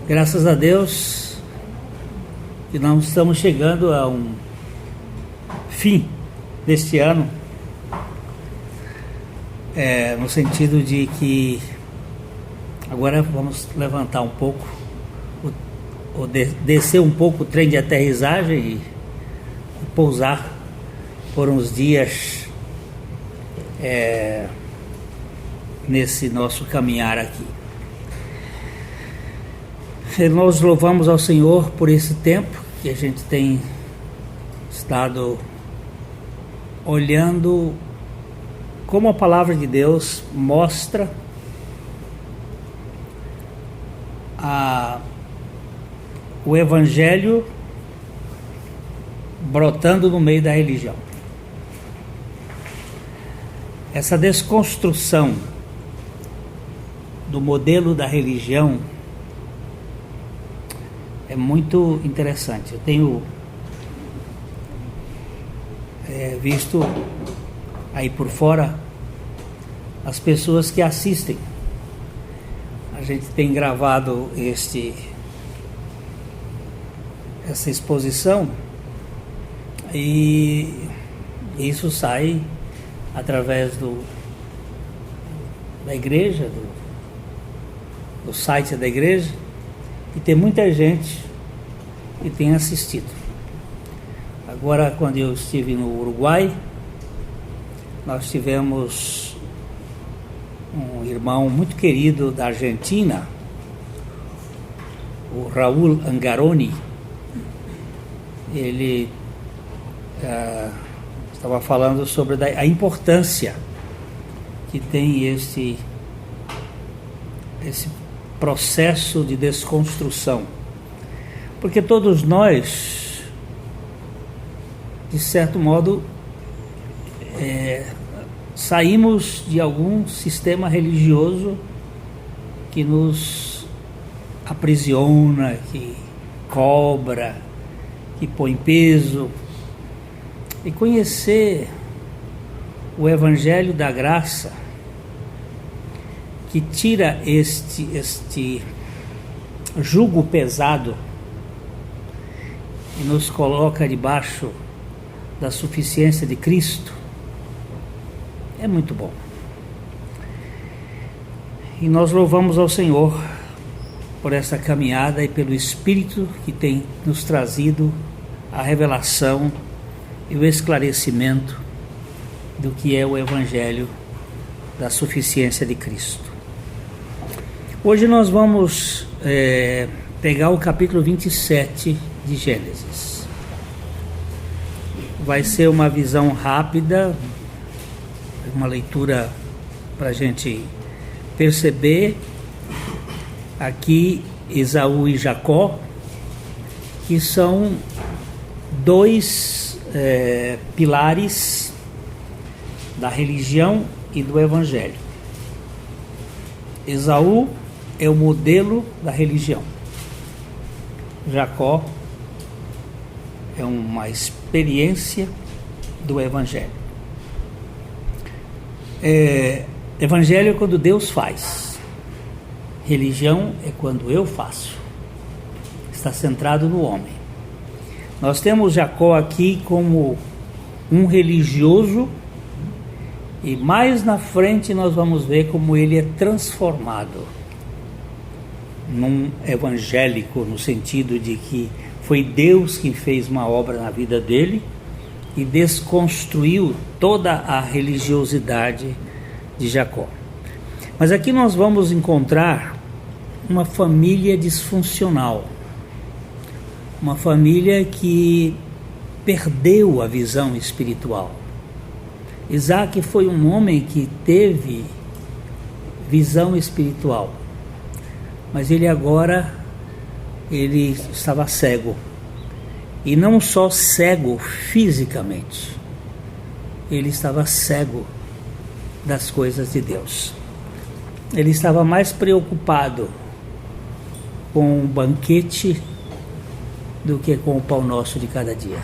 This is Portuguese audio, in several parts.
Graças a Deus que nós estamos chegando a um fim deste ano, no sentido de que agora vamos levantar um pouco, descer um pouco o trem de aterrissagem e pousar por uns dias nesse nosso caminhar aqui. Nós louvamos ao Senhor por esse tempo que a gente tem estado olhando como a palavra de Deus mostra o Evangelho brotando no meio da religião. Essa desconstrução do modelo da religião é muito interessante. Eu tenho visto aí por fora as pessoas que assistem. A gente tem gravado essa exposição e isso sai através da igreja, do site da igreja, e tem muita gente que tem assistido. Agora, quando eu estive no Uruguai, nós tivemos um irmão muito querido da Argentina, o Raul Angaroni. Ele estava falando sobre a importância que tem esse processo de desconstrução, porque todos nós, de certo modo, saímos de algum sistema religioso que nos aprisiona, que cobra, que põe peso, e conhecer o Evangelho da Graça, que tira este jugo pesado e nos coloca debaixo da suficiência de Cristo, é muito bom. E nós louvamos ao Senhor por essa caminhada e pelo Espírito que tem nos trazido a revelação e o esclarecimento do que é o Evangelho da suficiência de Cristo. Hoje nós vamos pegar o capítulo 27 de Gênesis. Vai ser uma visão rápida, uma leitura para a gente perceber aqui Esaú e Jacó, que são dois pilares da religião e do Evangelho. Esaú é o modelo da religião. Jacó é uma experiência do Evangelho. Evangelho é quando Deus faz. Religião é quando eu faço. Está centrado no homem. Nós temos Jacó aqui como um religioso, e mais na frente nós vamos ver como ele é transformado num evangélico, no sentido de que foi Deus quem fez uma obra na vida dele e desconstruiu toda a religiosidade de Jacó. Mas aqui nós vamos encontrar uma família disfuncional, uma família que perdeu a visão espiritual. Isaac foi um homem que teve visão espiritual, mas ele estava cego, e não só cego fisicamente, ele estava cego das coisas de Deus. Ele estava mais preocupado com o banquete do que com o pão nosso de cada dia.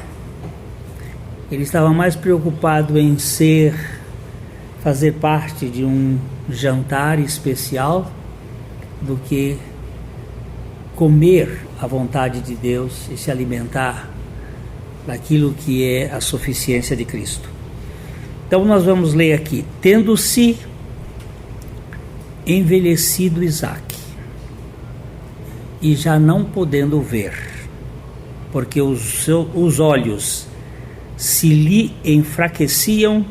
Ele estava mais preocupado em fazer parte de um jantar especial do que comer a vontade de Deus e se alimentar daquilo que é a suficiência de Cristo. Então nós vamos ler aqui: tendo-se envelhecido Isaque, e já não podendo ver, porque os olhos se lhe enfraqueciam,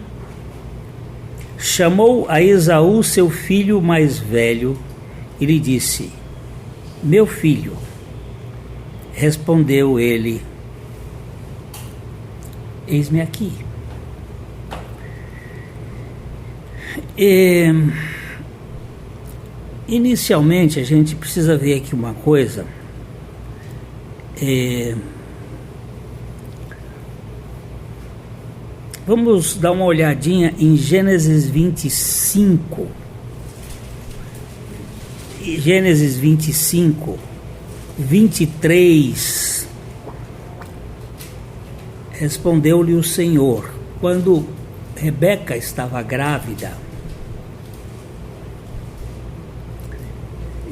chamou a Esaú, seu filho mais velho, e lhe disse: meu filho. Respondeu ele: eis-me aqui. Inicialmente a gente precisa ver aqui uma coisa. Vamos dar uma olhadinha em Gênesis 25. Gênesis 25, 23. Respondeu-lhe o Senhor: quando Rebeca estava grávida,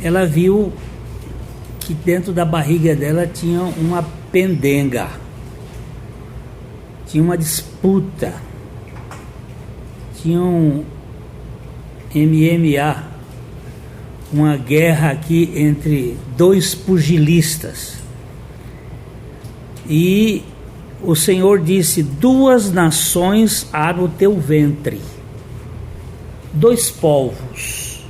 ela viu que dentro da barriga dela tinha uma pendenga, tinha uma disputa, tinha um MMA, uma guerra aqui entre dois pugilistas. E o Senhor disse: duas nações há no teu ventre, dois povos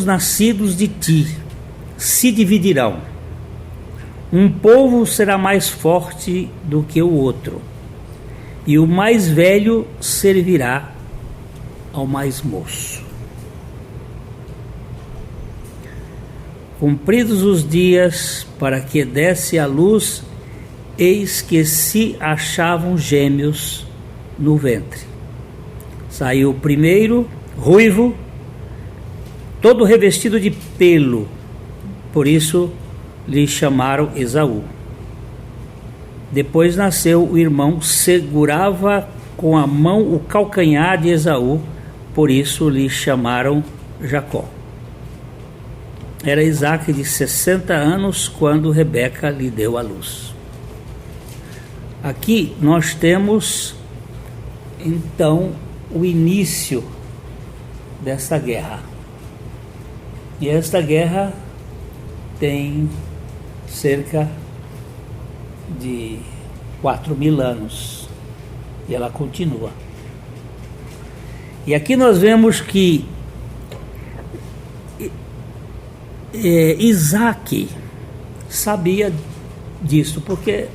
nascidos de ti se dividirão. Um povo será mais forte do que o outro, e o mais velho servirá ao mais moço. Cumpridos os dias para que desse à luz, eis que se achavam gêmeos no ventre. Saiu o primeiro, ruivo, todo revestido de pelo, por isso lhe chamaram Esaú. Depois nasceu o irmão, segurava com a mão o calcanhar de Esaú, por isso lhe chamaram Jacó. Era Isaque de 60 anos quando Rebeca lhe deu à luz. Aqui nós temos então o início dessa guerra. E esta guerra tem cerca de 4.000 anos e ela continua. E aqui nós vemos que Isaque sabia disso, porque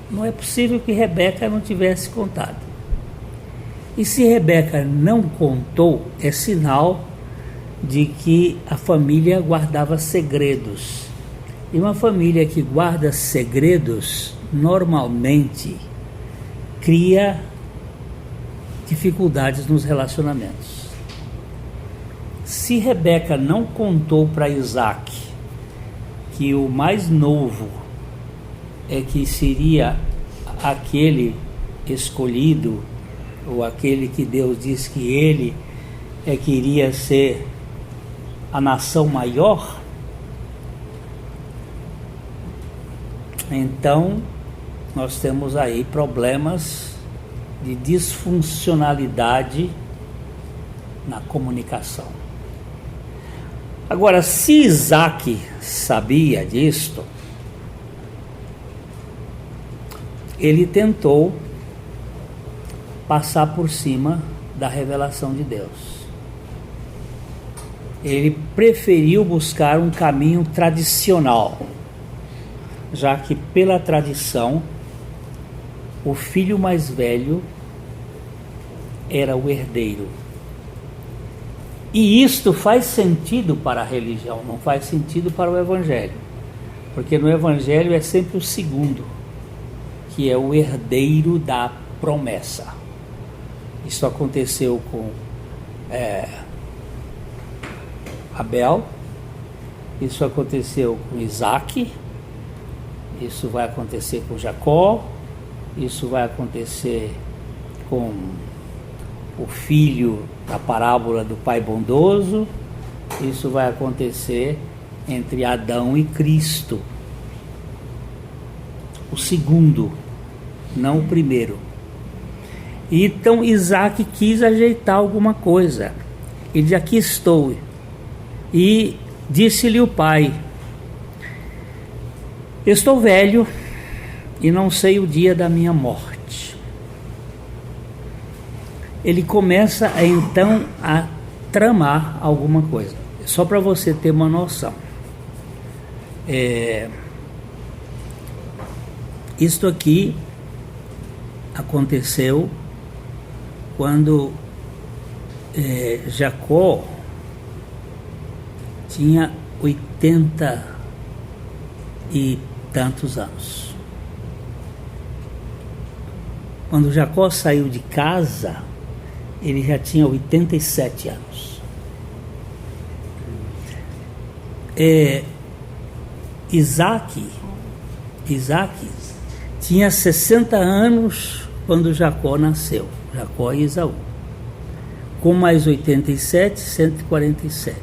não é possível que Rebeca não tivesse contado. E se Rebeca não contou, é sinal de que a família guardava segredos. E uma família que guarda segredos normalmente cria dificuldades nos relacionamentos. Se Rebeca não contou para Isaque que o mais novo é que seria aquele escolhido, ou aquele que Deus disse que ele é que iria ser a nação maior, então nós temos aí problemas de disfuncionalidade na comunicação. Agora, se Isaque sabia disto, ele tentou passar por cima da revelação de Deus. Ele preferiu buscar um caminho tradicional, já que pela tradição o filho mais velho era o herdeiro. E isto faz sentido para a religião, não faz sentido para o evangelho, porque no evangelho é sempre o segundo, que é o herdeiro da promessa. Isso aconteceu com Abel, isso aconteceu com Isaque, isso vai acontecer com Jacó, isso vai acontecer com o filho da parábola do pai bondoso, isso vai acontecer entre Adão e Cristo. O segundo, não o primeiro. Então Isaac quis ajeitar alguma coisa. Ele disse: aqui estou. E disse-lhe o pai: estou velho e não sei o dia da minha morte. Ele começa então a tramar alguma coisa. Só para você ter uma noção. Isto aqui aconteceu quando Jacó tinha 80 e tantos anos. Quando Jacó saiu de casa, ele já tinha 87 anos. Isaac tinha 60 anos quando Jacó nasceu, Jacó e Esaú. Com mais 87, 147.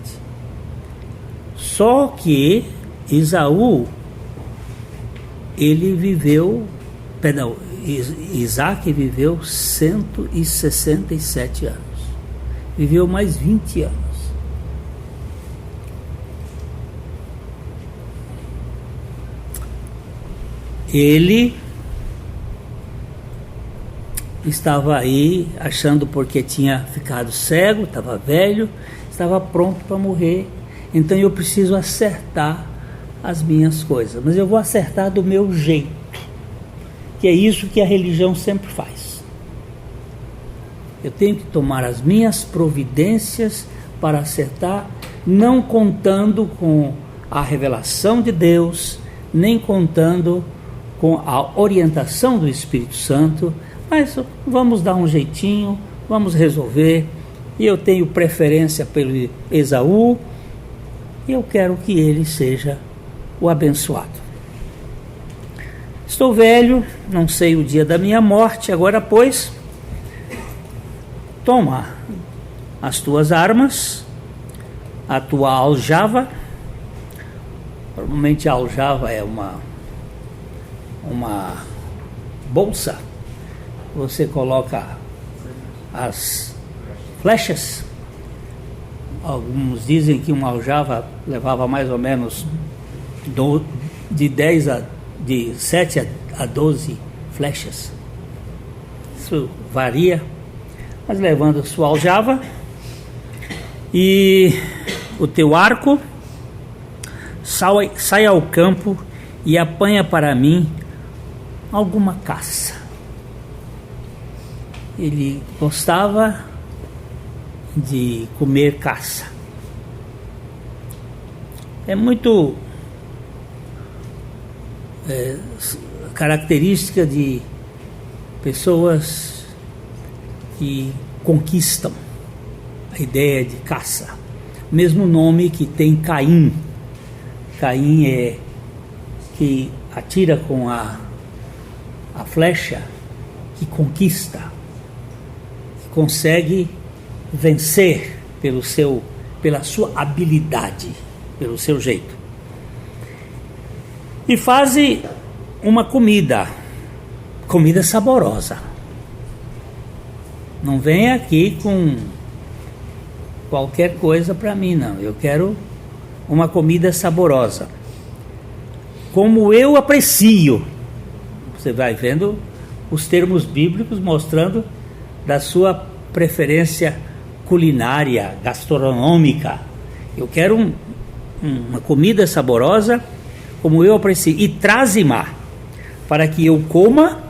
Só que Esaú, Isaac viveu 167 anos. Viveu mais 20 anos. Ele estava aí achando, porque tinha ficado cego, estava velho, estava pronto para morrer. Então eu preciso acertar as minhas coisas, mas eu vou acertar do meu jeito, que é isso que a religião sempre faz. Eu tenho que tomar as minhas providências para acertar, não contando com a revelação de Deus, nem contando com a orientação do Espírito Santo, mas vamos dar um jeitinho, vamos resolver. E eu tenho preferência pelo Esaú, e eu quero que ele seja o abençoado. Estou velho, não sei o dia da minha morte, agora pois, toma as tuas armas, a tua aljava. Normalmente a aljava é uma bolsa. Você coloca as flechas. Alguns dizem que uma aljava levava mais ou menos de 7 a 12 flechas. Isso varia, mas levando a sua aljava e o teu arco, sai ao campo e apanha para mim alguma caça. Ele gostava de comer caça. É muito característica de pessoas que conquistam a ideia de caça. Mesmo nome que tem Caim. Caim é que atira com a flecha, que conquista, que consegue vencer pela sua habilidade, pelo seu jeito. E faz uma comida saborosa. Não vem aqui com qualquer coisa para mim, não. Eu quero uma comida saborosa, como eu aprecio. Você vai vendo os termos bíblicos mostrando da sua preferência culinária, gastronômica. Eu quero uma comida saborosa, como eu aprecio. E traze-me para que eu coma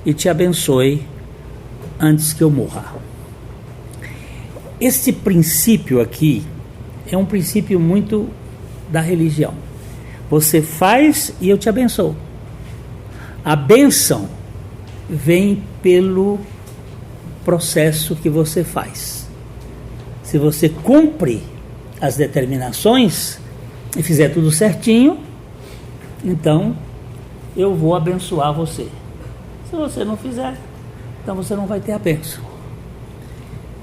e te abençoe antes que eu morra. Este princípio aqui é um princípio muito da religião. Você faz e eu te abençoo. A bênção vem pelo processo que você faz. Se você cumpre as determinações e fizer tudo certinho, então eu vou abençoar você. Se você não fizer, então você não vai ter a bênção.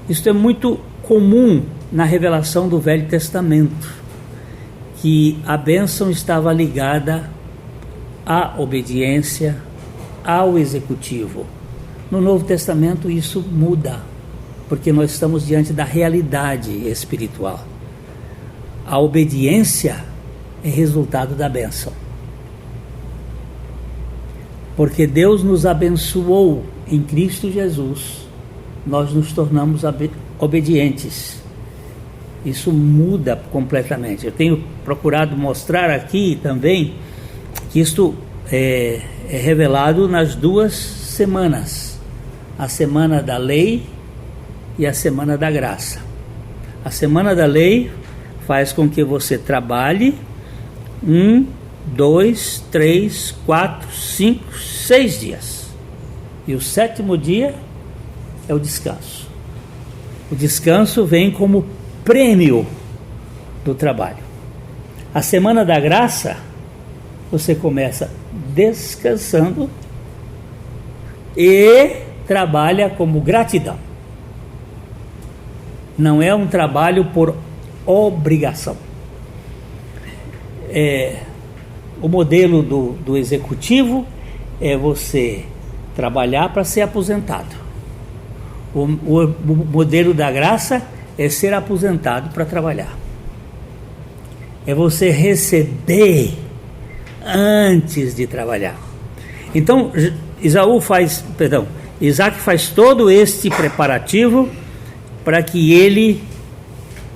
Isso é muito comum na revelação do Velho Testamento. que a bênção estava ligada à obediência ao executivo. No Novo Testamento isso muda, porque nós estamos diante da realidade espiritual. A obediência é resultado da bênção. Porque Deus nos abençoou em Cristo Jesus, nós nos tornamos obedientes. Isso muda completamente. Eu tenho procurado mostrar aqui também que isto é revelado nas 2 semanas. A semana da lei e a semana da graça. A semana da lei faz com que você trabalhe 1, 2, 3, 4, 5, 6 dias. E o 7º dia é o descanso. O descanso vem como prêmio do trabalho. A semana da graça, você começa descansando e trabalha como gratidão. Não é um trabalho por obrigação. O modelo do executivo é você trabalhar para ser aposentado. O modelo da graça é ser aposentado para trabalhar. É você receber antes de trabalhar. Então, Isaac faz todo este preparativo para que ele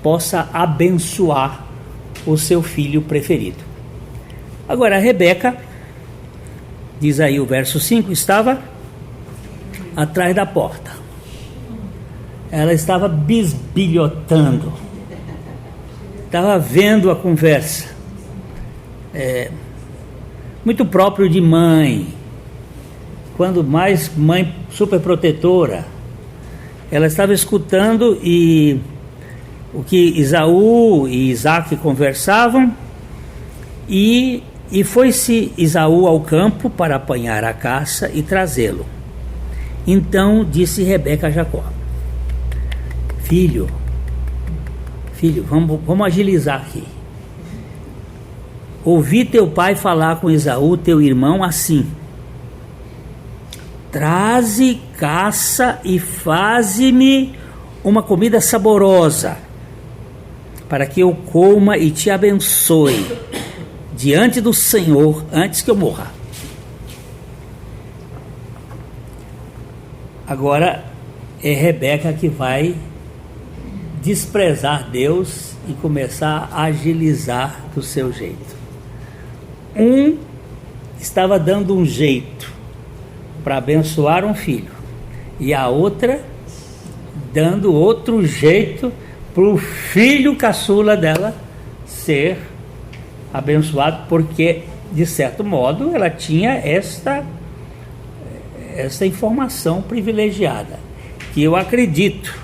possa abençoar o seu filho preferido. Agora, a Rebeca, diz aí o verso 5, estava atrás da porta. Ela estava bisbilhotando, estava vendo a conversa. Muito próprio de mãe. Quando mais mãe super protetora, ela estava escutando o que Esaú e Isaac conversavam, e foi-se Esaú ao campo para apanhar a caça e trazê-lo. Então disse Rebeca a Jacó: Filho, vamos agilizar aqui. Ouvi teu pai falar com Esaú, teu irmão, assim: traze caça e faze-me uma comida saborosa, para que eu coma e te abençoe diante do Senhor antes que eu morra. Agora é Rebeca que vai desprezar Deus e começar a agilizar do seu jeito. Estava dando um jeito para abençoar um filho, e a outra dando outro jeito para o filho caçula dela ser abençoado, porque de certo modo ela tinha esta informação privilegiada, que eu acredito.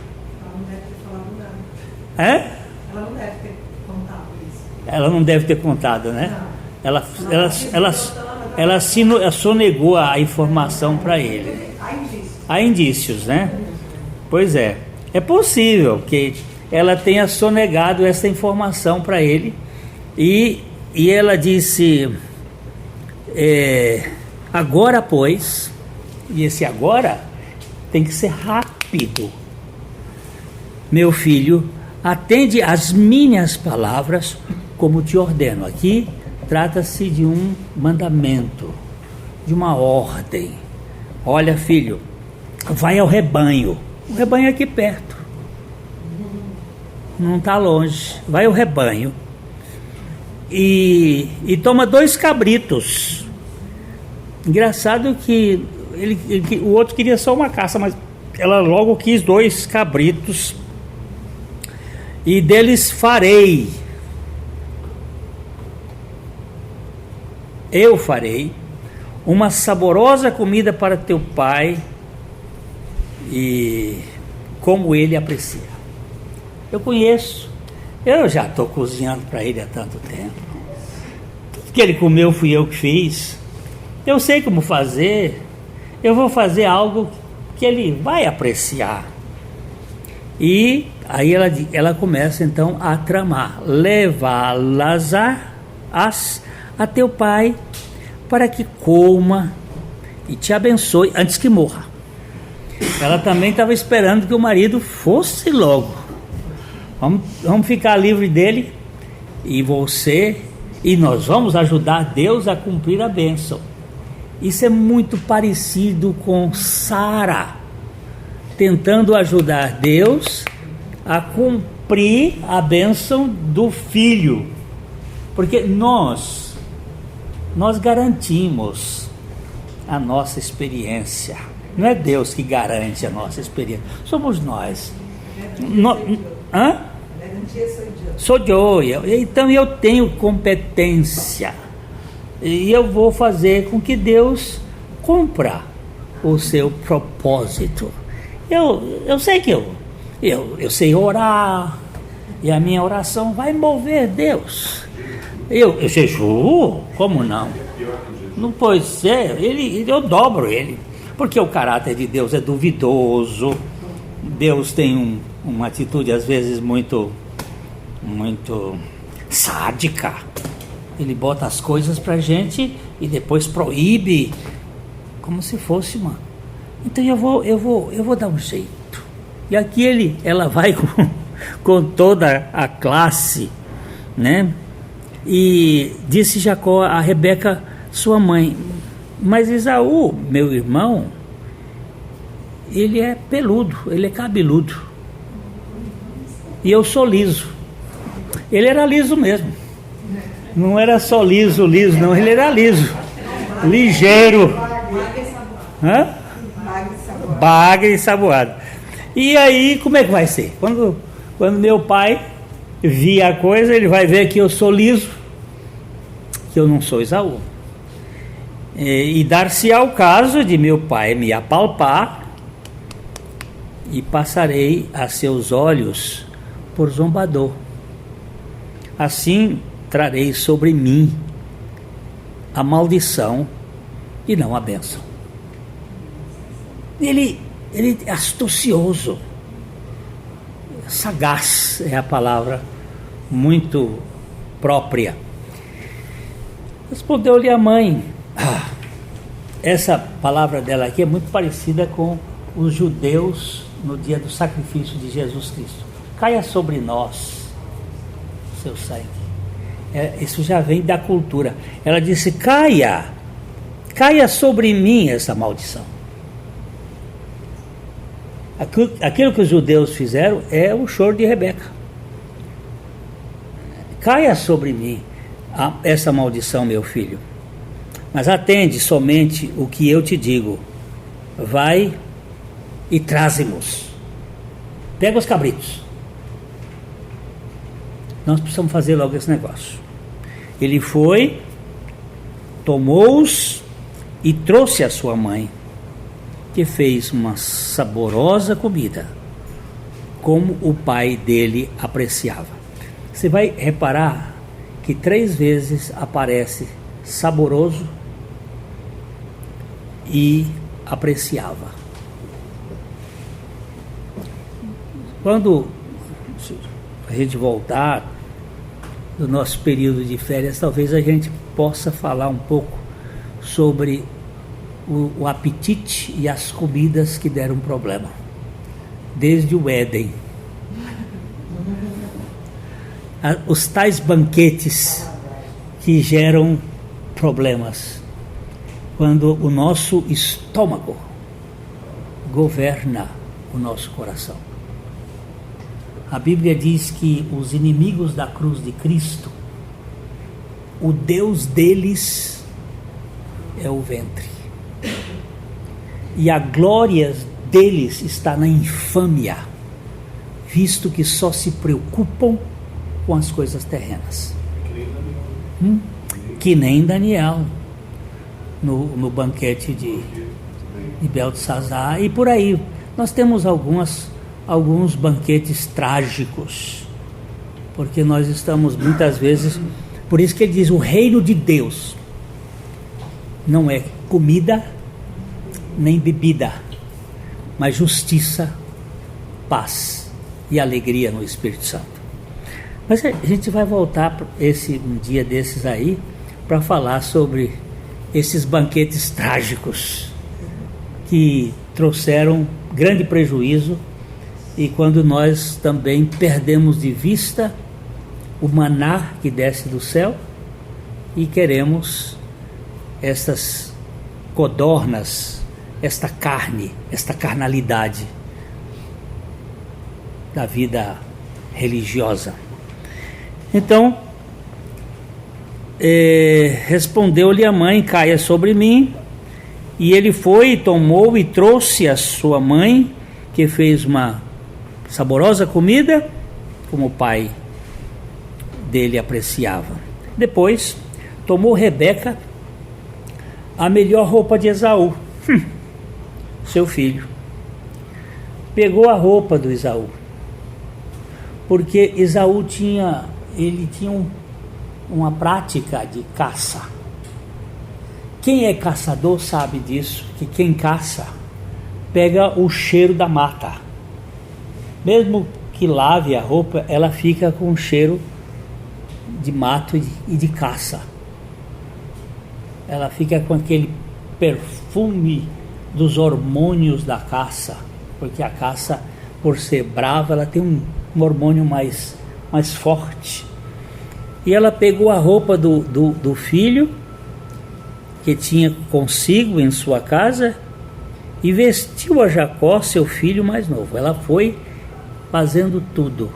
Ela não deve ter contado isso. Ela não deve ter contado, né? Ela sonegou a informação para ele. Há indícios, né? Pois é. É possível que ela tenha sonegado essa informação para ele. E ela disse: agora, pois, e esse agora tem que ser rápido. Meu filho, atende às minhas palavras como te ordeno. Aqui trata-se de um mandamento, de uma ordem. Olha, filho, vai ao rebanho. O rebanho é aqui perto, não está longe. Vai ao rebanho e toma 2 cabritos. Engraçado que o outro queria só uma caça, mas ela logo quis 2 cabritos. E deles eu farei uma saborosa comida para teu pai, e como ele aprecia. Eu já estou cozinhando para ele há tanto tempo. Tudo que ele comeu fui eu que fiz. Eu sei como fazer. Eu vou fazer algo que ele vai apreciar. E aí ela começa então a tramar: levá-las a teu pai, para que coma e te abençoe antes que morra. Ela também estava esperando que o marido fosse logo. Vamos ficar livre dele, e nós vamos ajudar Deus a cumprir a bênção. Isso é muito parecido com Sara, tentando ajudar Deus a cumprir a bênção do filho. Porque nós garantimos a nossa experiência. Não é Deus que garante a nossa experiência, somos nós. Sou eu. Então eu tenho competência. E eu vou fazer com que Deus cumpra o seu propósito. Eu sei que eu sei orar, e a minha oração vai mover Deus. Eu jejuo, como não? Não pode ser, eu dobro ele, porque o caráter de Deus é duvidoso. Deus tem uma atitude às vezes muito sádica. Ele bota as coisas pra gente e depois proíbe, como se fosse uma... Então eu vou dar um jeito. E aqui ela vai com toda a classe, né? E disse Jacó a Rebeca, sua mãe: mas Esaú, meu irmão, ele é peludo, ele é cabeludo, e eu sou liso. Ele era liso mesmo. Não era só liso, não, ele era liso, ligeiro, bagre e saboado. E aí, como é que vai ser? Quando meu pai via a coisa, ele vai ver que eu sou liso, que eu não sou Esaú. E dar-se-á o caso de meu pai me apalpar, e passarei a seus olhos por zombador. Assim trarei sobre mim a maldição e não a bênção. Ele é astucioso, sagaz é a palavra muito própria. Respondeu-lhe a mãe. Essa palavra dela aqui é muito parecida com os judeus no dia do sacrifício de Jesus Cristo. Caia sobre nós seu sangue. Isso já vem da cultura. Ela disse: caia sobre mim essa maldição. Aquilo que os judeus fizeram é o choro de Rebeca. Caia sobre mim essa maldição, meu filho. Mas atende somente o que eu te digo. Vai e traze-mos. Pega os cabritos. Nós precisamos fazer logo esse negócio. Ele foi, tomou-os e trouxe a sua mãe, que fez uma saborosa comida, como o pai dele apreciava. Você vai reparar que 3 vezes aparece saboroso e apreciava. Quando a gente voltar do nosso período de férias, talvez a gente possa falar um pouco sobre o apetite e as comidas que deram problema, desde o Éden. Os tais banquetes que geram problemas, quando o nosso estômago governa o nosso coração. A Bíblia diz que os inimigos da cruz de Cristo, o Deus deles é o ventre, e a glória deles está na infâmia, visto que só se preocupam com as coisas terrenas. Que nem Daniel no banquete de Beltesazar, e por aí. Nós temos alguns banquetes trágicos, porque nós estamos muitas vezes, por isso que ele diz: o reino de Deus não é comida nem bebida, mas justiça, paz e alegria no Espírito Santo. Mas a gente vai voltar um dia desses aí para falar sobre esses banquetes trágicos que trouxeram grande prejuízo, e quando nós também perdemos de vista o maná que desce do céu e queremos estas codornas, esta carne, esta carnalidade da vida religiosa. Então, respondeu-lhe a mãe: caia sobre mim. E ele foi, tomou e trouxe a sua mãe, que fez uma saborosa comida, como o pai dele apreciava. Depois, tomou Rebeca a melhor roupa de Esaú, seu filho. Pegou a roupa do Esaú, porque Esaú tinha uma prática de caça. Quem é caçador sabe disso, que quem caça pega o cheiro da mata. Mesmo que lave a roupa, ela fica com um cheiro de mato e de caça. Ela fica com aquele perfume dos hormônios da caça, porque a caça, por ser brava, ela tem um hormônio mais forte. E ela pegou a roupa do filho, que tinha consigo em sua casa, e vestiu a Jacó, seu filho mais novo. Ela foi fazendo tudo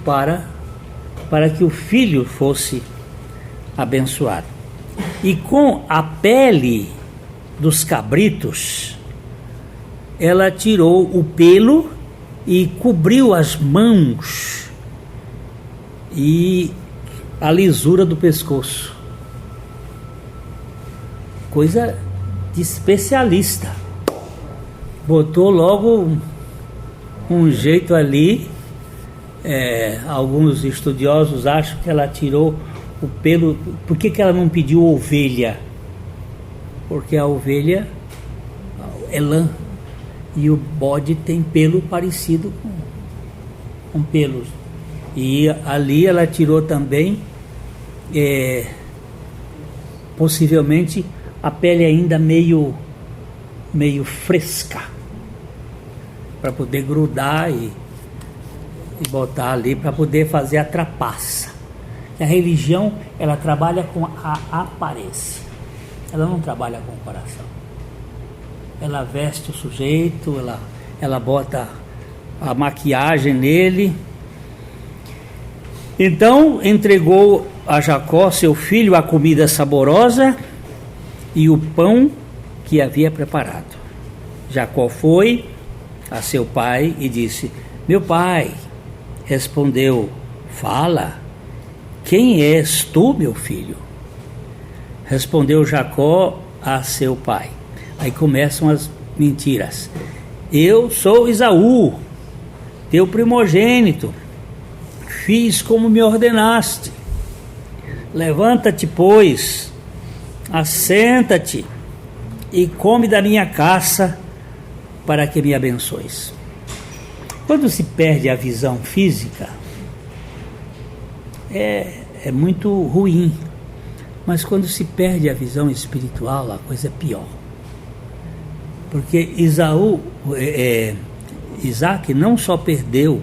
para que o filho fosse abençoado. E com a pele dos cabritos, ela tirou o pelo e cobriu as mãos e a lisura do pescoço. Coisa de especialista. Botou logo um jeito ali. Alguns estudiosos acham que ela tirou o pelo. Por que ela não pediu ovelha? Porque a ovelha é lã e o bode tem pelo parecido com pelos. E ali ela tirou também possivelmente a pele ainda meio fresca, para poder grudar e botar ali, para poder fazer a trapaça. A religião, ela trabalha com a aparência, ela não trabalha com o coração. Ela veste o sujeito, ela bota a maquiagem nele. Então entregou a Jacó, seu filho, a comida saborosa e o pão que havia preparado. Jacó foi a seu pai e disse: meu pai. Respondeu: fala, quem és tu, meu filho? Respondeu Jacó a seu pai. Aí começam as mentiras. Eu sou Esaú, teu primogênito. Fiz como me ordenaste. Levanta-te, pois, assenta-te e come da minha caça, para que me abençoes. Quando se perde a visão física, é muito ruim. Mas quando se perde a visão espiritual, a coisa é pior. Porque Isaac não só perdeu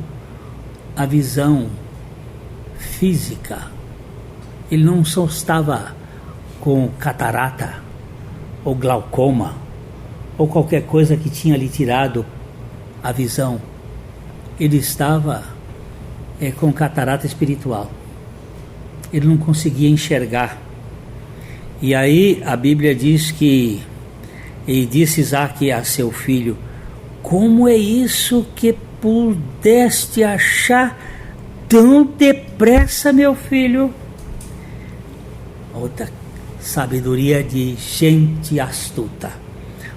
a visão física, ele não só estava com catarata ou glaucoma ou qualquer coisa que tinha lhe tirado a visão, ele estava com catarata espiritual. Ele não conseguia enxergar. E aí a Bíblia diz que, e disse Isaac a seu filho: como é isso que pudeste achar tão depressa, meu filho? Outra sabedoria de gente astuta.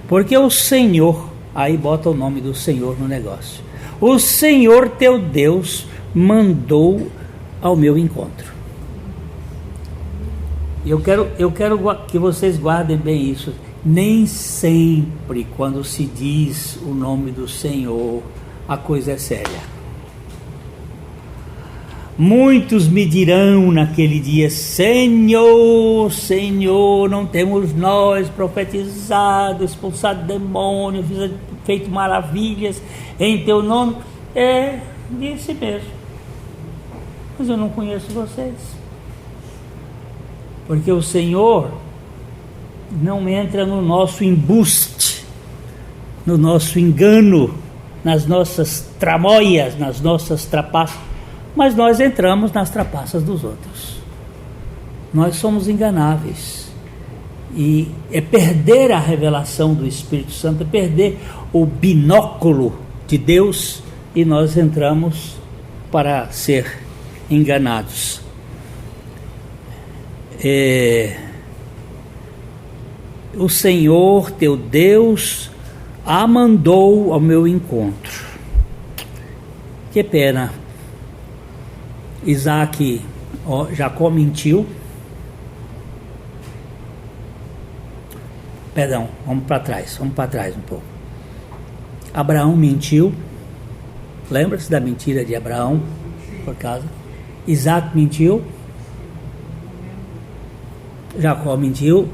Porque o Senhor, aí bota o nome do Senhor no negócio, o Senhor teu Deus mandou ao meu encontro. Eu quero que vocês guardem bem isso. Nem sempre quando se diz o nome do Senhor, a coisa é séria. Muitos me dirão naquele dia: Senhor, Senhor, não temos nós profetizado, expulsado demônios, feito maravilhas em teu nome? Disse mesmo. Mas eu não conheço vocês. Porque o Senhor não entra no nosso embuste, no nosso engano, nas nossas tramóias, nas nossas trapaças. Mas nós entramos nas trapaças dos outros. Nós somos enganáveis. E é perder a revelação do Espírito Santo, é perder o binóculo de Deus, e nós entramos para ser enganados. O Senhor teu Deus a mandou ao meu encontro. Que pena. Jacó mentiu. Perdão, vamos para trás um pouco. Abraão mentiu. Lembra-se da mentira de Abraão? Por causa. Isaac mentiu. Jacó mentiu.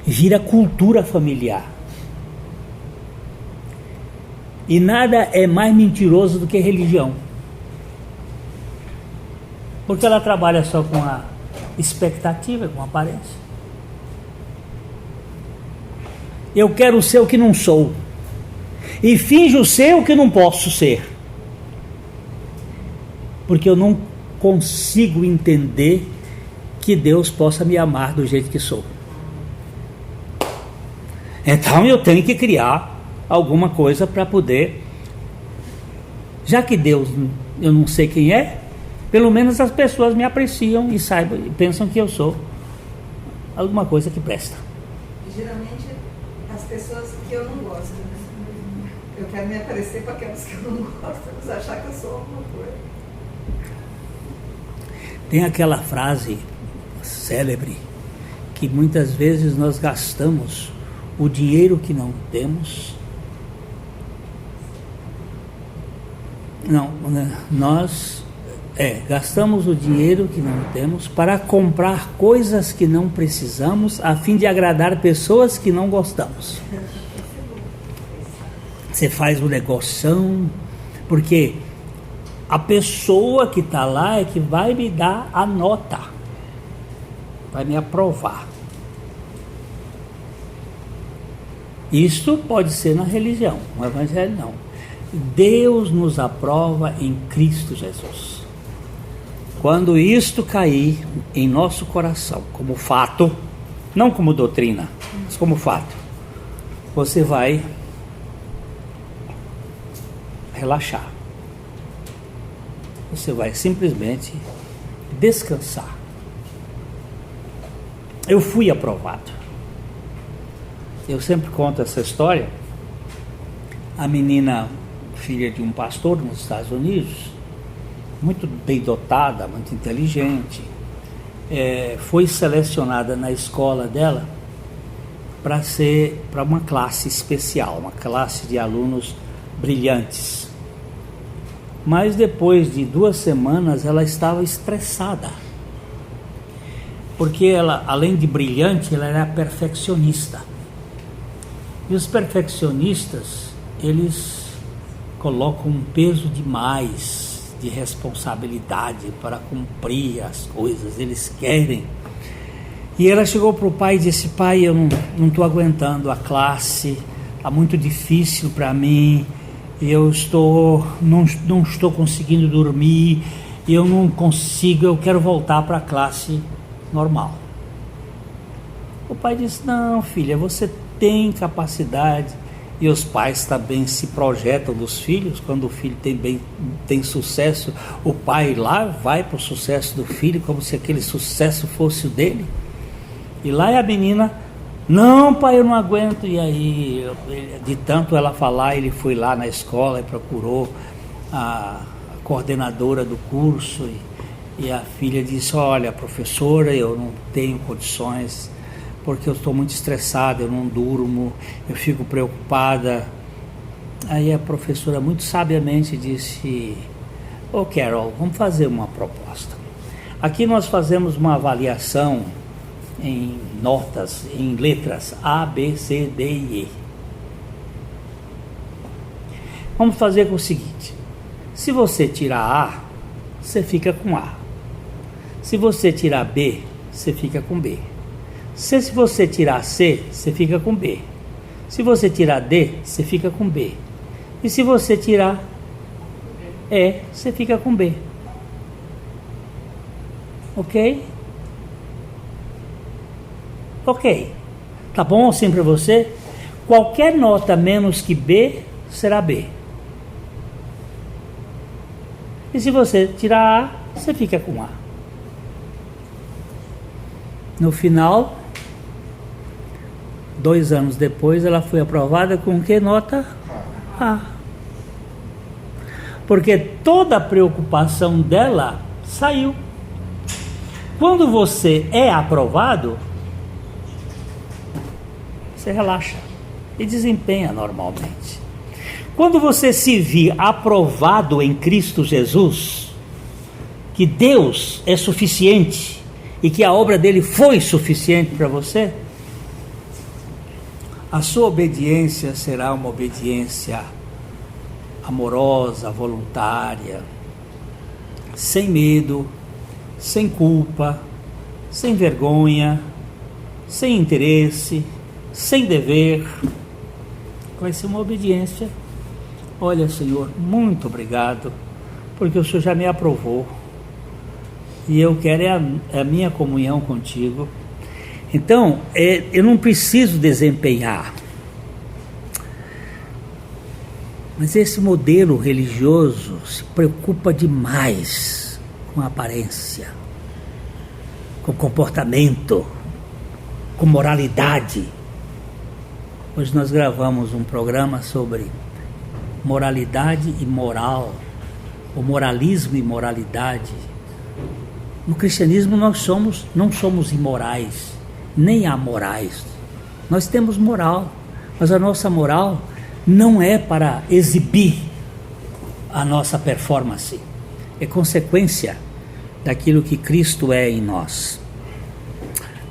Vira cultura familiar. E nada é mais mentiroso do que religião. Porque ela trabalha só com a expectativa, com a aparência. Eu quero ser o que não sou. E finjo ser o que não posso ser. Porque eu não consigo entender que Deus possa me amar do jeito que sou. Então eu tenho que criar alguma coisa para poder... Já que Deus, eu não sei quem é, pelo menos as pessoas me apreciam e saibam, e pensam que eu sou alguma coisa que presta. Geralmente as pessoas que eu não gosto, né? Eu quero me aparecer para aquelas que eu não gosto, eles achar que eu sou alguma coisa. Tem aquela frase célebre que muitas vezes nós gastamos o dinheiro que não temos. Nós gastamos o dinheiro que não temos para comprar coisas que não precisamos, a fim de agradar pessoas que não gostamos. Você faz o negoção, porque a pessoa que está lá é que vai me dar a nota, vai me aprovar. Isto pode ser na religião, no evangelho não. Deus nos aprova em Cristo Jesus. Quando isto cair em nosso coração como fato, não como doutrina, mas como fato, você vai relaxar. Você vai simplesmente descansar. Eu fui aprovado. Eu sempre conto essa história. A menina, filha de um pastor nos Estados Unidos, muito bem dotada, muito inteligente, foi selecionada na escola dela para uma classe especial, uma classe de alunos brilhantes. Mas depois de 2 semanas ela estava estressada, porque ela, além de brilhante, ela era perfeccionista. E os perfeccionistas, eles colocam um peso demais de responsabilidade para cumprir as coisas, eles querem. E ela chegou para o pai e disse: pai, eu não estou aguentando a classe, está muito difícil para mim, eu não estou conseguindo dormir, eu não consigo, eu quero voltar para a classe normal. O pai disse: não, filha, você tem capacidade. E os pais também se projetam dos filhos. Quando o filho tem sucesso, o pai lá vai para o sucesso do filho, como se aquele sucesso fosse o dele. E lá é a menina: não, pai, eu não aguento. E aí, de tanto ela falar, ele foi lá na escola e procurou a coordenadora do curso. E a filha disse: olha, professora, eu não tenho condições, porque eu estou muito estressada, eu não durmo, eu fico preocupada. Aí a professora muito sabiamente disse: ô Carol, vamos fazer uma proposta. Aqui nós fazemos uma avaliação em notas, em letras A, B, C, D e E. Vamos fazer com o seguinte: se você tirar A, você fica com A. Se você tirar B, você fica com B. Se você tirar C, você fica com B. Se você tirar D, você fica com B. E se você tirar E, você fica com B. Ok? Ok. Tá bom assim para você? Qualquer nota menos que B será B. E se você tirar A, você fica com A. No final, 2 anos depois, ela foi aprovada com que nota? A. Porque toda a preocupação dela saiu. Quando você é aprovado, você relaxa e desempenha normalmente. Quando você se vir aprovado em Cristo Jesus, que Deus é suficiente e que a obra dele foi suficiente para você, a sua obediência será uma obediência amorosa, voluntária, sem medo, sem culpa, sem vergonha, sem interesse, sem dever. Vai ser uma obediência. Olha, Senhor, muito obrigado, porque o Senhor já me aprovou e eu quero a minha comunhão contigo. Então, eu não preciso desempenhar. Mas esse modelo religioso se preocupa demais com a aparência, com comportamento, com moralidade. Hoje nós gravamos um programa sobre moralidade e moral, o moralismo e moralidade. No cristianismo nós não somos imorais, nem amorais. Nós temos moral, mas a nossa moral não é para exibir a nossa performance, é consequência daquilo que Cristo é em nós.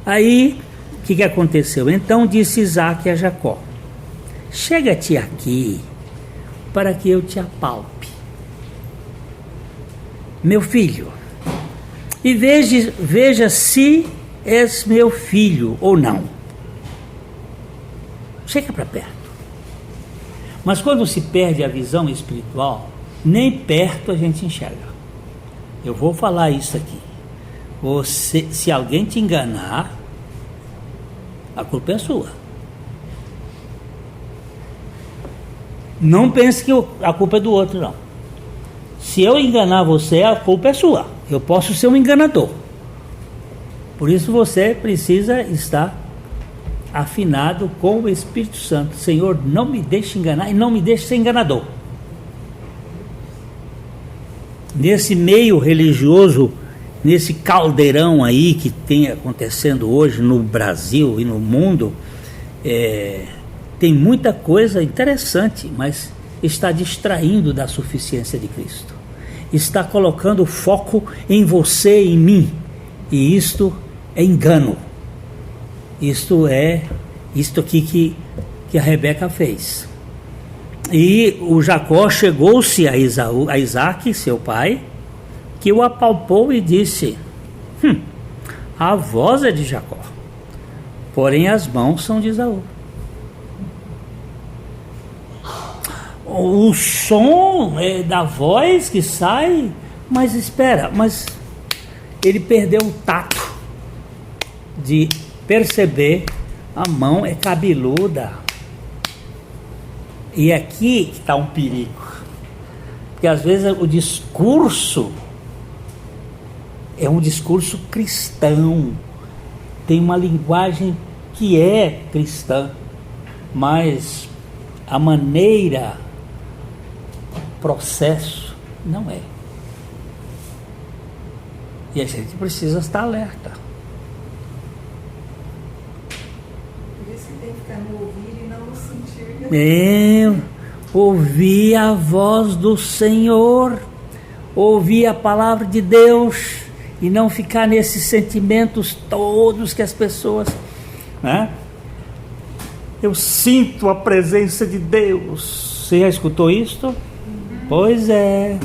Aí, o que aconteceu? Então disse Isaque a Jacó: chega-te aqui, para que eu te apalpe, meu filho, e veja se és meu filho ou não. Chega para perto. Mas quando se perde a visão espiritual, nem perto a gente enxerga. Eu vou falar isso aqui. Se alguém te enganar, a culpa é sua. Não pense que a culpa é do outro, não. Se eu enganar você, a culpa é sua. Eu posso ser um enganador. Por isso você precisa estar afinado com o Espírito Santo. Senhor, não me deixe enganar e não me deixe ser enganador. Nesse meio religioso, nesse caldeirão aí que tem acontecendo hoje no Brasil e no mundo, tem muita coisa interessante, mas está distraindo da suficiência de Cristo. Está colocando foco em você e em mim. E isto é engano. Isto aqui que a Rebeca fez. E o Jacó chegou-se a Isaque, seu pai, que o apalpou e disse: a voz é de Jacó, porém as mãos são de Esaú. O som é da voz que sai, mas espera, ele perdeu o tato de perceber. A mão é cabeluda. E aqui que está um perigo, porque às vezes o discurso é um discurso cristão, tem uma linguagem que é cristã, mas a maneira, o processo não é. E a gente precisa estar alerta. Por isso que tem que ficar no ouvido e não no sentir. ouvir a voz do Senhor, ouvir a palavra de Deus e não ficar nesses sentimentos todos que as pessoas, né? Eu sinto a presença de Deus. Você já escutou isto? Pois é.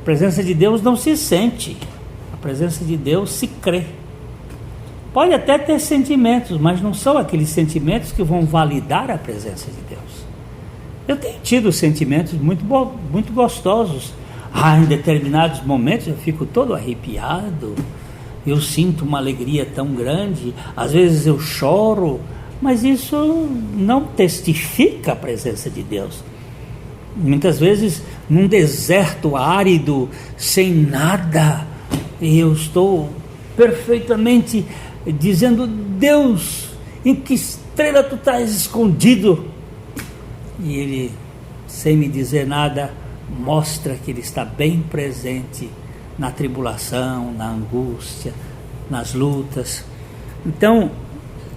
A presença de Deus não se sente. A presença de Deus se crê. Pode até ter sentimentos, mas não são aqueles sentimentos que vão validar a presença de Deus. Eu tenho tido sentimentos muito gostosos. Em determinados momentos eu fico todo arrepiado. Eu sinto uma alegria tão grande. Às vezes eu choro. Mas isso não testifica a presença de Deus. Muitas vezes, num deserto árido, sem nada, eu estou perfeitamente dizendo: Deus, em que estrela tu estás escondido? E Ele, sem me dizer nada, mostra que Ele está bem presente na tribulação, na angústia, nas lutas. Então,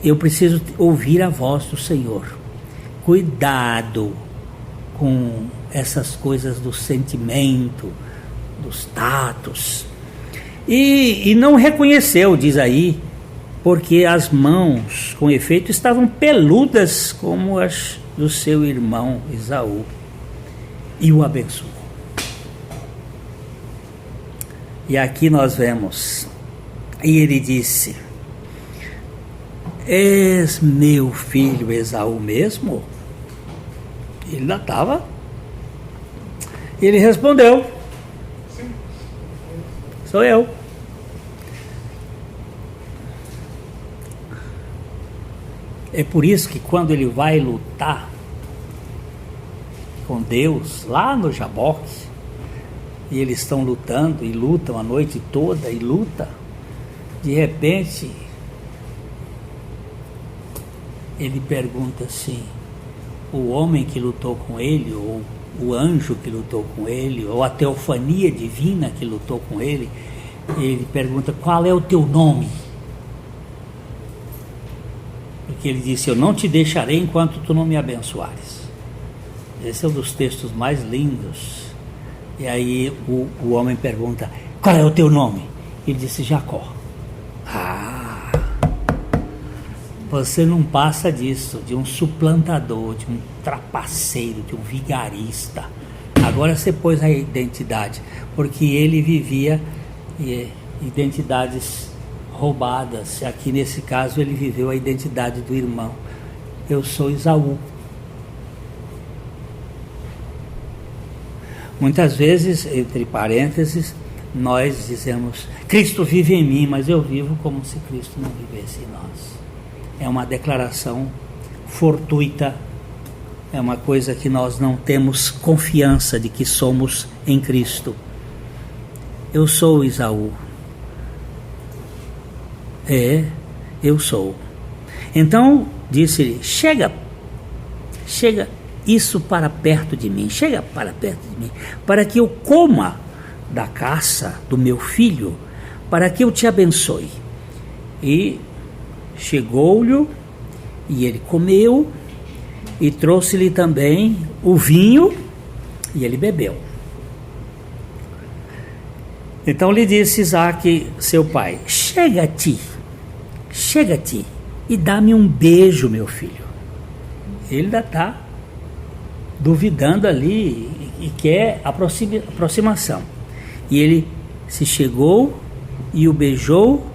eu preciso ouvir a voz do Senhor. Cuidado com essas coisas do sentimento, dos tatos. E não reconheceu, diz aí, porque as mãos, com efeito, estavam peludas como as do seu irmão Esaú. E o abençoou. E aqui nós vemos, e ele disse: és meu filho Esaú mesmo? Ele ainda estava. Ele respondeu: sou eu. É por isso que quando ele vai lutar com Deus, lá no Jaboque, e eles estão lutando, e lutam a noite toda, e luta, de repente ele pergunta assim: o homem que lutou com ele, ou o anjo que lutou com ele, ou a teofania divina que lutou com ele, ele pergunta: qual é o teu nome? Porque ele disse: eu não te deixarei enquanto tu não me abençoares. Esse é um dos textos mais lindos. E aí o homem pergunta: qual é o teu nome? Ele disse: Jacó. Você não passa disso, de um suplantador, de um trapaceiro, de um vigarista. Agora você pôs a identidade, porque ele vivia identidades roubadas. Aqui nesse caso ele viveu a identidade do irmão. Eu sou Esaú. Muitas vezes, entre parênteses, nós dizemos: Cristo vive em mim, mas eu vivo como se Cristo não vivesse em nós. É uma declaração fortuita, é uma coisa que nós não temos confiança de que somos em Cristo. Eu sou Esaú. Eu sou. Então, disse-lhe: chega isso para perto de mim, chega para perto de mim, para que eu coma da caça do meu filho, para que eu te abençoe. E chegou-lhe, e ele comeu, e trouxe-lhe também o vinho, e ele bebeu. Então lhe disse Isaque, seu pai: chega-te, e dá-me um beijo, meu filho. Ele ainda está duvidando ali e quer aproximação. E ele se chegou e o beijou.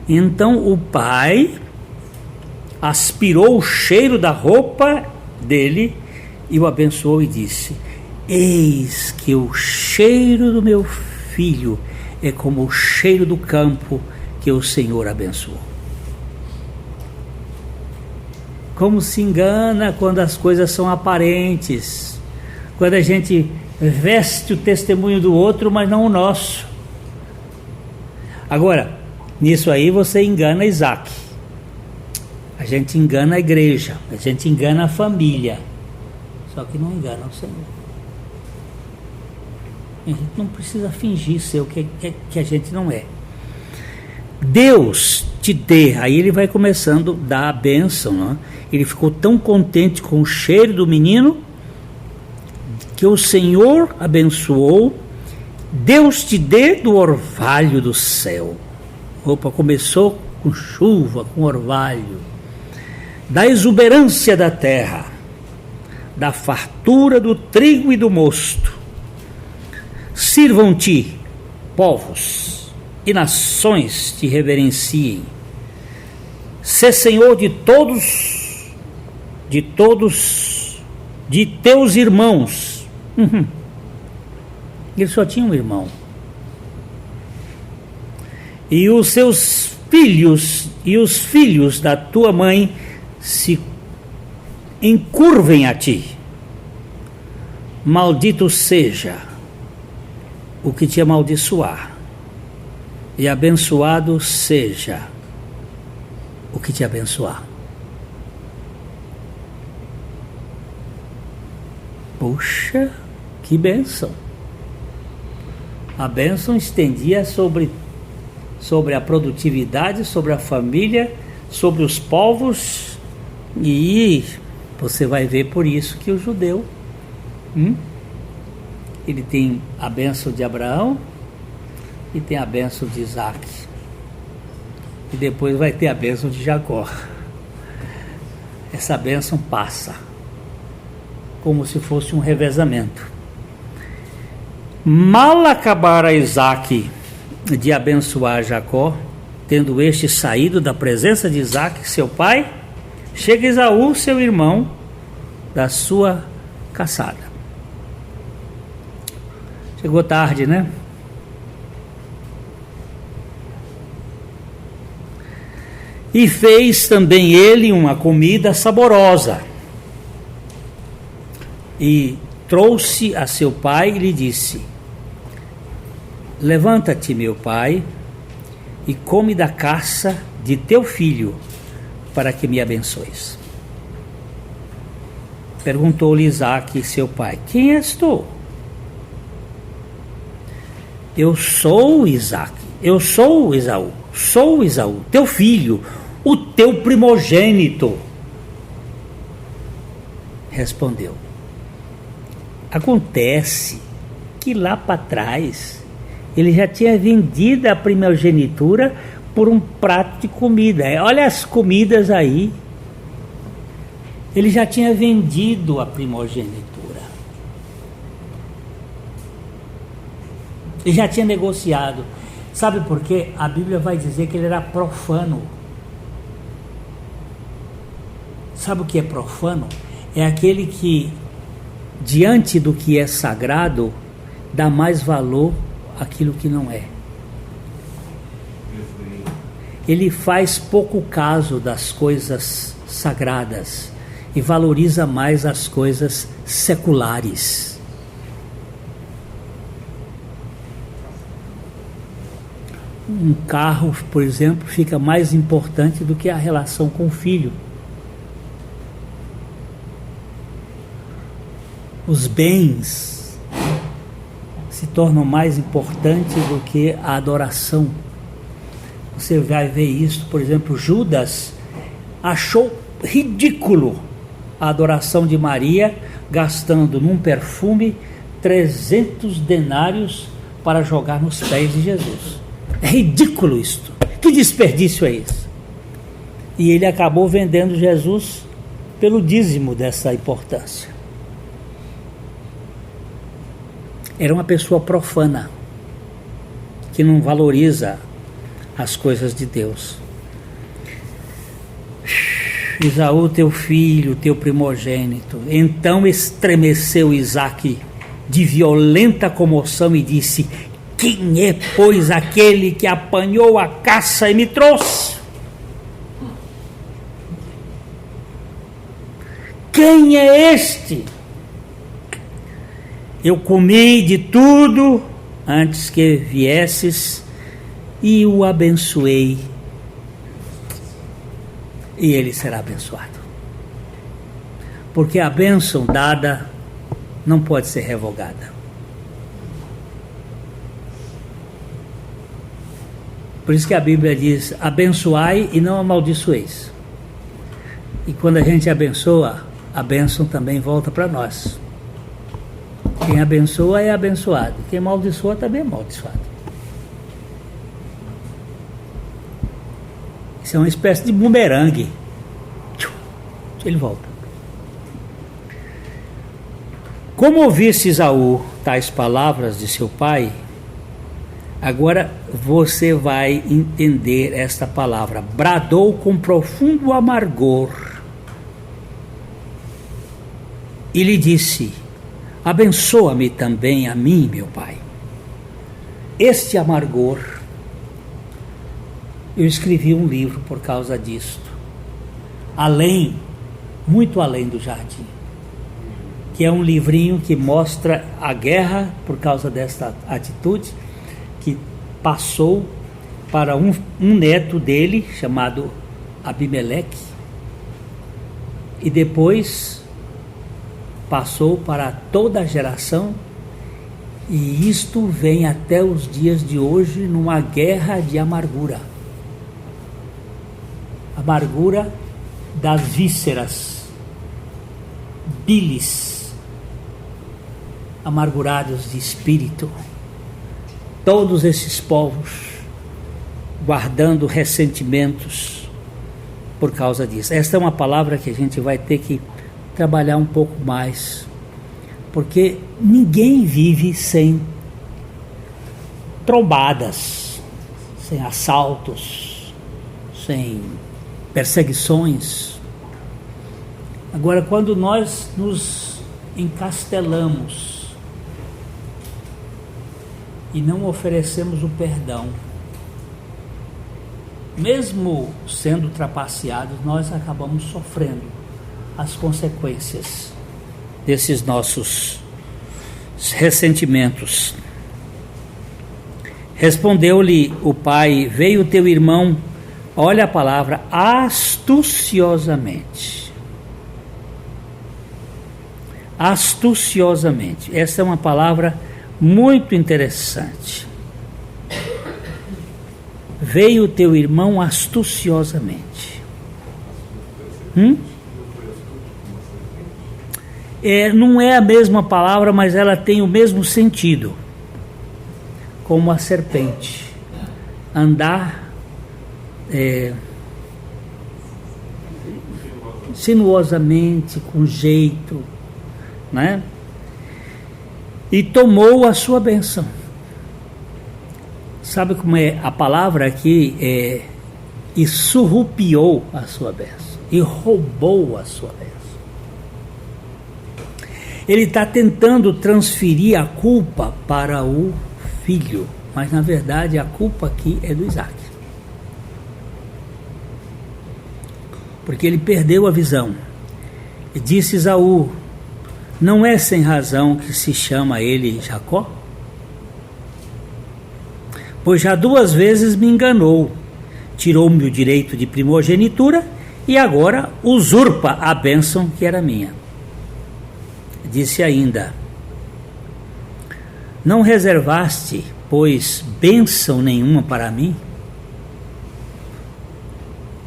Então o pai aspirou o cheiro da roupa dele e o abençoou e disse: eis que o cheiro do meu filho é como o cheiro do campo que o Senhor abençoou. Como se engana quando as coisas são aparentes, quando a gente veste o testemunho do outro, mas não o nosso. Agora, nisso aí você engana Isaque, a gente engana a igreja, a gente engana a família, só que não engana o Senhor. A gente não precisa fingir ser o que a gente não é. Deus te dê. Aí ele vai começando a dar a bênção, não é? Ele ficou tão contente com o cheiro do menino que o Senhor abençoou, Deus te dê do orvalho do céu. Opa, começou com chuva, com orvalho. Da exuberância da terra, da fartura do trigo e do mosto. Sirvam-te povos e nações te reverenciem. Sê Senhor de teus irmãos. Ele só tinha um irmão. E os seus filhos e os filhos da tua mãe se encurvem a ti. Maldito seja o que te amaldiçoar, e abençoado seja o que te abençoar. Puxa, que bênção! A bênção estendia sobre a produtividade, sobre a família, sobre os povos, e você vai ver por isso que o judeu, ele tem a bênção de Abraão e tem a bênção de Isaac, e depois vai ter a bênção de Jacó. Essa bênção passa como se fosse um revezamento. Mal acabara Isaac de abençoar Jacó, tendo este saído da presença de Isaac, seu pai, chega Esaú, seu irmão, da sua caçada. Chegou tarde, né? E fez também ele uma comida saborosa, e trouxe a seu pai e lhe disse: levanta-te, meu pai, e come da caça de teu filho, para que me abençoes. Perguntou-lhe Isaque, seu pai: quem és tu? Eu sou Isaque, eu sou Esaú, sou Esaú, teu filho, o teu primogênito. Respondeu. Acontece que lá para trás ele já tinha vendido a primogenitura por um prato de comida. Olha as comidas aí. Ele já tinha vendido a primogenitura. Ele já tinha negociado. Sabe por quê? A Bíblia vai dizer que ele era profano. Sabe o que é profano? É aquele que, diante do que é sagrado, dá mais valor àquilo que não é. Ele faz pouco caso das coisas sagradas e valoriza mais as coisas seculares. Um carro, por exemplo, fica mais importante do que a relação com o filho. Os bens se tornam mais importantes do que a adoração. Você vai ver isso, por exemplo, Judas achou ridículo a adoração de Maria, gastando num perfume 300 denários para jogar nos pés de Jesus. É ridículo isto. Que desperdício é esse? E ele acabou vendendo Jesus pelo dízimo dessa importância. Era uma pessoa profana, que não valoriza as coisas de Deus. Esaú, teu filho, teu primogênito. Então estremeceu Isaque de violenta comoção e disse: quem é, pois, aquele que apanhou a caça e me trouxe? Quem é este? Eu comi de tudo antes que viesses e o abençoei, e ele será abençoado. Porque a bênção dada não pode ser revogada. Por isso que a Bíblia diz: abençoai e não amaldiçoeis. E quando a gente abençoa, a bênção também volta para nós. Quem abençoa é abençoado. Quem amaldiçoa também é amaldiçoado. Isso é uma espécie de bumerangue. Ele volta. Como ouvisse Esaú tais palavras de seu pai, agora você vai entender esta palavra. Bradou com profundo amargor e lhe disse: abençoa-me também a mim, meu pai. Este amargor, eu escrevi um livro por causa disto. Muito além do jardim. Que é um livrinho que mostra a guerra por causa desta atitude, que passou para um neto dele, chamado Abimeleque, e depois passou para toda a geração, e isto vem até os dias de hoje numa guerra de amargura. Amargura das vísceras, bilis, amargurados de espírito. Todos esses povos guardando ressentimentos por causa disso. Esta é uma palavra que a gente vai ter que trabalhar um pouco mais, porque ninguém vive sem trombadas, sem assaltos, sem perseguições. Agora, quando nós nos encastelamos e não oferecemos o perdão, mesmo sendo trapaceados, nós acabamos sofrendo as consequências desses nossos ressentimentos. Respondeu-lhe o pai: veio teu irmão, olha a palavra, astuciosamente. Astuciosamente. Essa é uma palavra muito interessante. Veio teu irmão astuciosamente. Não é a mesma palavra, mas ela tem o mesmo sentido. Como a serpente. Andar sinuosamente, com jeito, né? E tomou a sua bênção. Sabe como é a palavra aqui? E surrupiou a sua bênção, e roubou a sua bênção. Ele está tentando transferir a culpa para o filho, mas na verdade a culpa aqui é do Isaac. Porque ele perdeu a visão. E disse Esaú: não é sem razão que se chama ele Jacó? Pois já 2 vezes me enganou, tirou-me o direito de primogenitura e agora usurpa a bênção que era minha. Disse ainda: não reservaste, pois, bênção nenhuma para mim?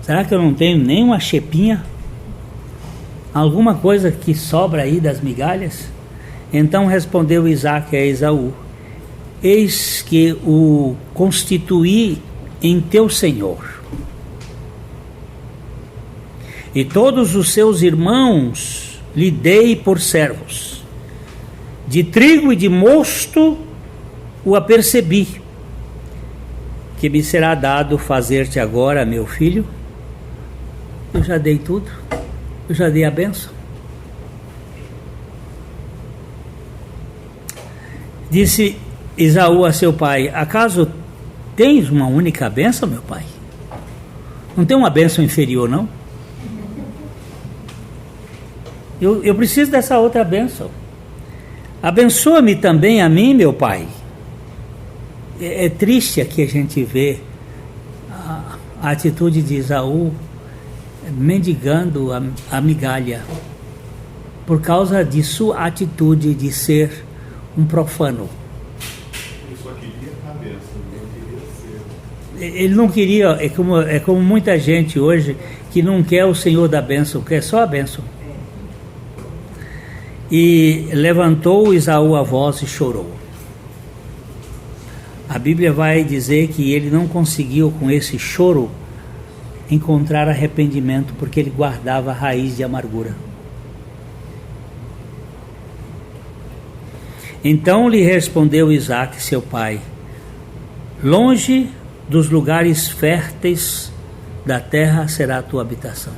Será que eu não tenho nem uma chepinha? Alguma coisa que sobra aí das migalhas? Então respondeu Isaque a Esaú: eis que o constituí em teu senhor, e todos os seus irmãos lhe dei por servos. De trigo e de mosto o apercebi. Que me será dado fazer-te agora, meu filho? Eu já dei tudo. Eu já dei a bênção. Disse Esaú a seu pai: acaso tens uma única bênção, meu pai? Não tem uma bênção inferior, não? Eu preciso dessa outra bênção. Abençoa-me também a mim, meu pai. É triste aqui a gente ver a atitude de Esaú mendigando a migalha por causa de sua atitude de ser um profano. Ele só queria a bênção, não queria ser. Ele não queria, é como muita gente hoje que não quer o Senhor da bênção, quer só a bênção. E levantou Esaú a voz e chorou. A Bíblia vai dizer que ele não conseguiu, com esse choro, encontrar arrependimento, porque ele guardava a raiz de amargura. Então lhe respondeu Isaque, seu pai: longe dos lugares férteis da terra será a tua habitação.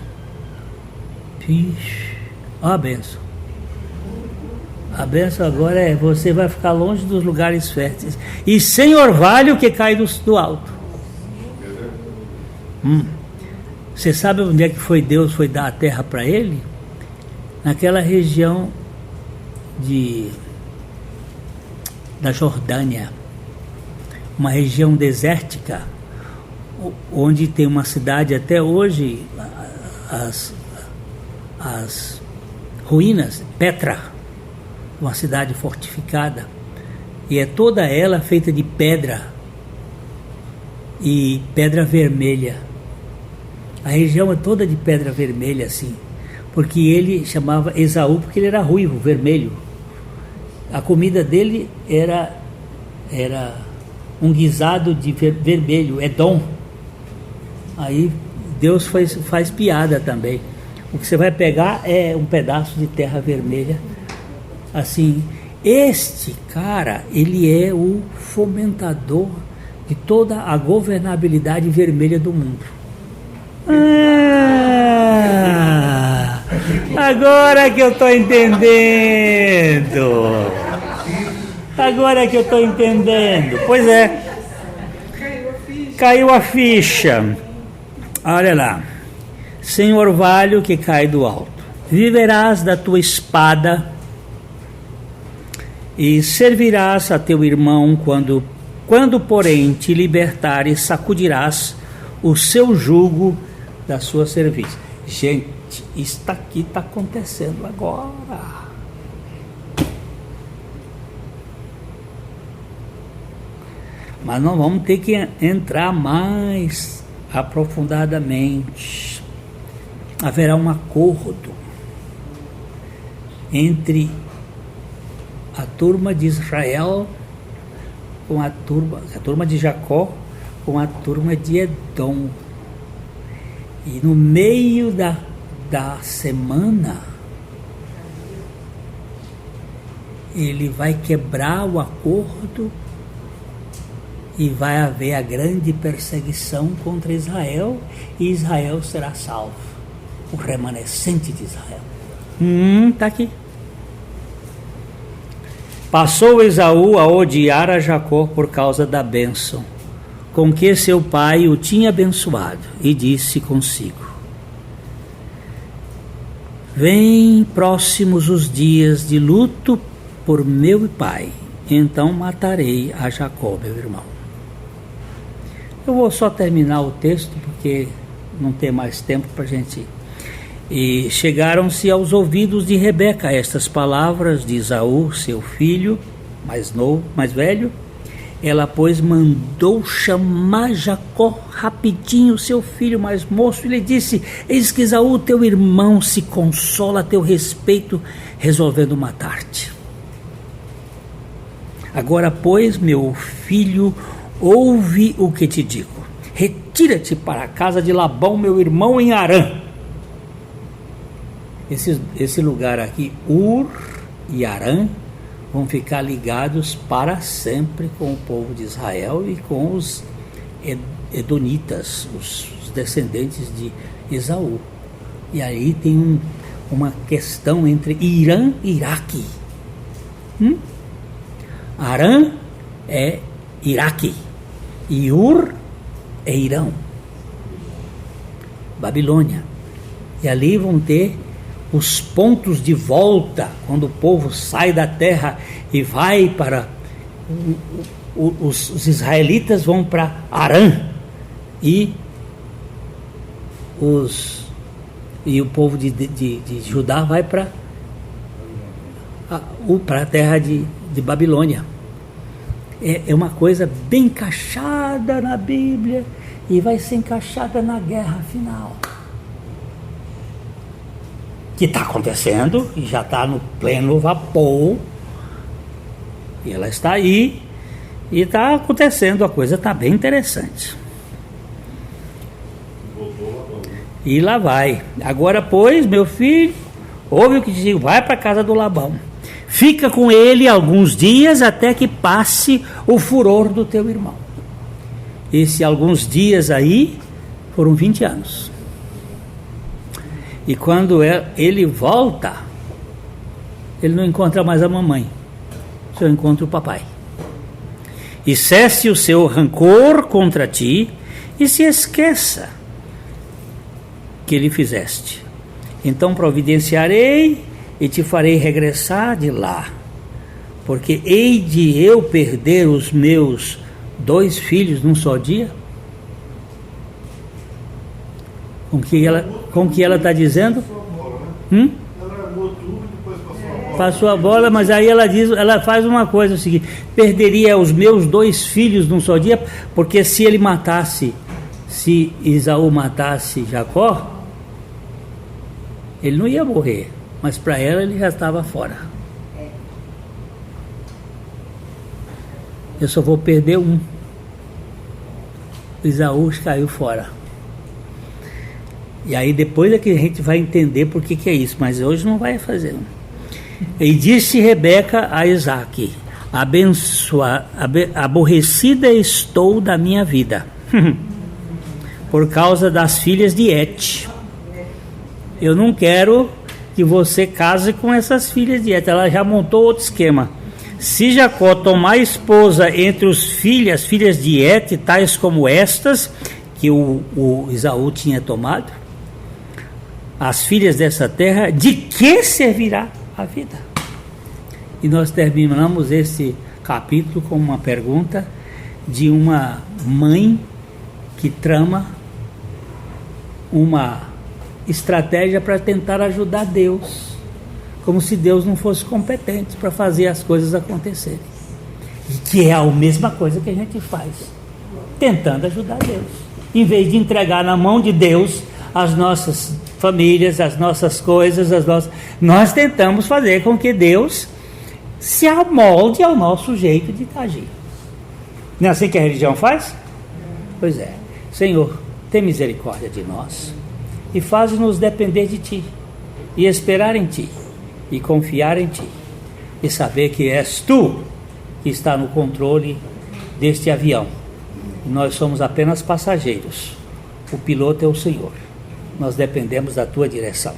Pixe, ó a bênção. A bênção agora é: você vai ficar longe dos lugares férteis e sem orvalho que cai do alto. Você sabe onde é que Deus foi dar a terra para ele? Naquela região da Jordânia, uma região desértica, onde tem uma cidade até hoje, as ruínas, Petra, uma cidade fortificada, e é toda ela feita de pedra e pedra vermelha. A região é toda de pedra vermelha, assim, porque ele chamava Esaú porque ele era ruivo, vermelho. A comida dele era um guisado de vermelho, Edom. Aí Deus faz piada também. O que você vai pegar é um pedaço de terra vermelha. Assim, este cara, ele é o fomentador de toda a governabilidade vermelha do mundo. Agora que eu estou entendendo. Agora que eu estou entendendo. Pois é. Caiu a ficha. Olha lá. Sem orvalho que cai do alto. Viverás da tua espada e servirás a teu irmão quando porém te libertares, sacudirás o seu jugo da sua serviço. Gente, isso aqui está acontecendo agora. Mas nós vamos ter que entrar mais aprofundadamente. Haverá um acordo entre a turma de Israel com a turma de Jacó com a turma de Edom. E no meio da semana ele vai quebrar o acordo e vai haver a grande perseguição contra Israel, e Israel será salvo, o remanescente de Israel. Está aqui. Passou Esaú a odiar a Jacó por causa da bênção com que seu pai o tinha abençoado, e disse consigo: vem próximos os dias de luto por meu pai, então matarei a Jacó, meu irmão. Eu vou só terminar o texto, porque não tem mais tempo para a gente. E chegaram-se aos ouvidos de Rebeca estas palavras de Esaú, seu filho, mais velho. Ela, pois, mandou chamar Jacó rapidinho, seu filho mais moço, e lhe disse: eis que Esaú, teu irmão, se consola a teu respeito, resolvendo matar-te. Agora, pois, meu filho, ouve o que te digo. Retira-te para a casa de Labão, meu irmão, em Harã. Esse lugar aqui, Ur e Harã, vão ficar ligados para sempre com o povo de Israel e com os edonitas, os descendentes de Esaú. E aí tem uma questão entre Irã e Iraque. Harã é Iraque e Ur é Irão, Babilônia. E ali vão ter os pontos de volta, quando o povo sai da terra e vai para... Os israelitas vão para Harã, e o povo de Judá vai para a terra de Babilônia. É uma coisa bem encaixada na Bíblia, e vai ser encaixada na guerra final. que está acontecendo, e já está no pleno vapor, e ela está aí, e está acontecendo, a coisa está bem interessante. E lá vai. Agora, pois, meu filho, ouve o que digo, vai para a casa do Labão. Fica com ele alguns dias até que passe o furor do teu irmão. Esse alguns dias aí foram 20 anos. E quando ele volta, ele não encontra mais a mamãe, só encontra o papai. E cesse o seu rancor contra ti e se esqueça que lhe fizeste. Então providenciarei e te farei regressar de lá, porque hei de eu perder os meus 2 filhos num só dia? Com que ela está dizendo? Ela armou tudo e depois Passou a bola, mas aí ela faz uma coisa, o seguinte: perderia os meus 2 filhos num só dia, porque se Esaú matasse Jacó, ele não ia morrer, mas para ela ele já estava fora. Eu só vou perder um. Esaú caiu fora. E aí depois é que a gente vai entender por que é isso, mas hoje não vai fazer. E disse Rebeca a Isaque: aborrecida estou da minha vida, por causa das filhas de Het. Eu não quero que você case com essas filhas de Het. Ela já montou outro esquema. Se Jacó tomar esposa entre as filhas de Het, tais como estas, que o Esaú tinha tomado, as filhas dessa terra, de que servirá a vida? E nós terminamos esse capítulo com uma pergunta de uma mãe que trama uma estratégia para tentar ajudar Deus, como se Deus não fosse competente para fazer as coisas acontecerem, e que é a mesma coisa que a gente faz, tentando ajudar Deus, em vez de entregar na mão de Deus as nossas famílias, as nossas coisas, nós tentamos fazer com que Deus se amolde ao nosso jeito de agir. Não é assim que a religião faz? Pois é. Senhor, tem misericórdia de nós e faz-nos depender de Ti, e esperar em Ti, e confiar em Ti, e saber que és Tu que está no controle deste avião. Nós somos apenas passageiros. O piloto é o Senhor. Nós dependemos da Tua direção.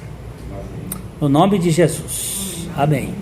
No nome de Jesus. Amém.